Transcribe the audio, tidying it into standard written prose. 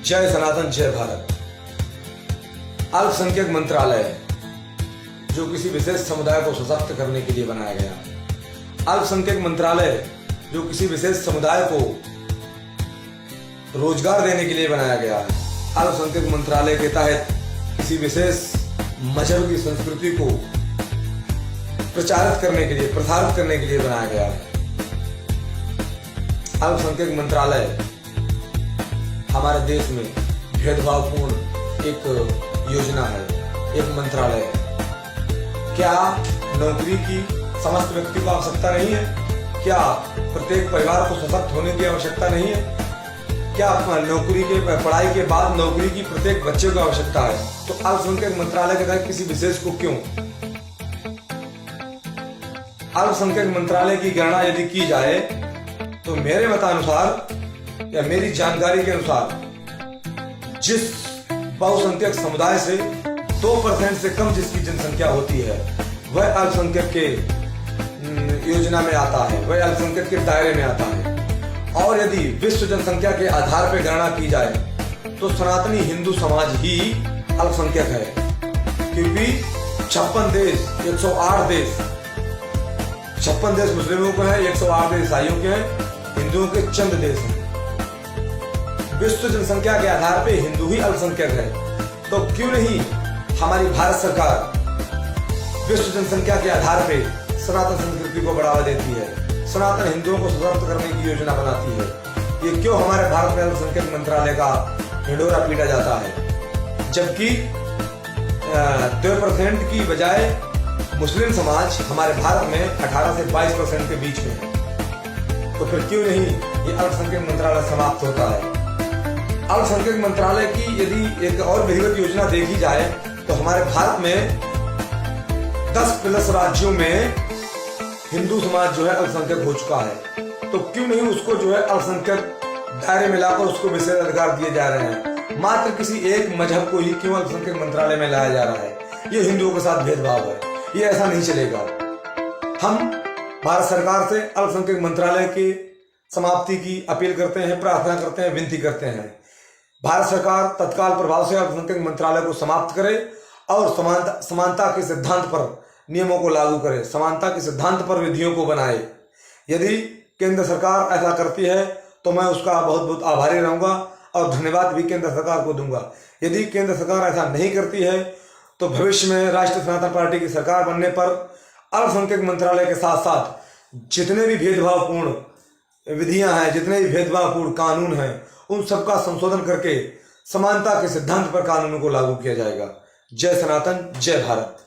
जय सनातन जय भारत। अल्पसंख्यक मंत्रालय जो किसी विशेष समुदाय को सशक्त करने के लिए बनाया गया। अल्पसंख्यक मंत्रालय जो किसी विशेष समुदाय को रोजगार देने के लिए बनाया गया है। अल्पसंख्यक मंत्रालय के तहत किसी विशेष मजहब की संस्कृति को प्रचारित करने के लिए, प्रसारित करने के लिए बनाया गया है। अल्पसंख्यक मंत्रालय हमारे देश में भेदभावपूर्ण एक योजना है, एक मंत्रालय है। क्या नौकरी की समस्त व्यक्ति को आवश्यकता नहीं है? क्या प्रत्येक परिवार को सशक्त होने की आवश्यकता नहीं है? क्या नौकरी के पढ़ाई के बाद नौकरी की प्रत्येक बच्चे को आवश्यकता है? तो अल्पसंख्यक मंत्रालय के तहत किसी विशेष को क्यों? अल्पसंख्यक मंत्रालय की गणना यदि की जाए तो मेरे मतानुसार या मेरी जानकारी के अनुसार जिस बहुसंख्यक समुदाय से 2% से कम जिसकी जनसंख्या होती है वह अल्पसंख्यक के योजना में आता है, वह अल्पसंख्यक के दायरे में आता है। और यदि विश्व जनसंख्या के आधार पर गणना की जाए तो सनातनी हिंदू समाज ही अल्पसंख्यक है, क्योंकि 56 देश 108 देश 56 देश मुस्लिमों के हैं, 108 देश ईसाइयों के हैं, हिंदुओं के चंद देश हैं। विश्व जनसंख्या के आधार पे हिंदू ही अल्पसंख्यक है, तो क्यों नहीं हमारी भारत सरकार विश्व जनसंख्या के आधार पे सनातन संस्कृति को बढ़ावा देती है, सनातन हिंदुओं को सशक्त करने की योजना बनाती है। ये क्यों हमारे भारत में अल्पसंख्यक मंत्रालय का हिंडोरा पीटा जाता है, जबकि 2% की बजाय मुस्लिम समाज हमारे भारत में 18 से 22% के बीच में है। तो फिर क्यों नहीं ये अल्पसंख्यक मंत्रालय समाप्त होता है? अल्पसंख्यक मंत्रालय की यदि एक और बृहद योजना देखी जाए तो हमारे भारत में 10+ राज्यों में हिंदू समाज जो है अल्पसंख्यक हो चुका है, तो क्यों नहीं उसको जो है अल्पसंख्यक दायरे में लाकर उसको विशेष अधिकार दिए जा रहे हैं? मात्र किसी एक मजहब को ही क्यों अल्पसंख्यक मंत्रालय में लाया जा रहा है? ये हिंदुओं के साथ भेदभाव है, ये ऐसा नहीं चलेगा। हम भारत सरकार से अल्पसंख्यक मंत्रालय की समाप्ति की अपील करते हैं, प्रार्थना करते हैं, विनती करते हैं। भारत सरकार तत्काल प्रभाव से अल्पसंख्यक मंत्रालय को समाप्त करे और समानता के सिद्धांत पर नियमों को लागू करे, समानता के सिद्धांत पर विधियों को बनाए। यदि केंद्र सरकार ऐसा करती है तो मैं उसका बहुत बहुत आभारी रहूंगा और धन्यवाद भी केंद्र सरकार को दूंगा। यदि केंद्र सरकार ऐसा नहीं करती है तो भविष्य में राष्ट्रीय सनातन पार्टी की सरकार बनने पर अल्पसंख्यक मंत्रालय के साथ साथ जितने भी भेदभावपूर्ण विधियां हैं, जितने भी भेदभावपूर्ण कानून हैं, उन सबका संशोधन करके समानता के सिद्धांत पर कानूनों को लागू किया जाएगा। जय सनातन जय भारत।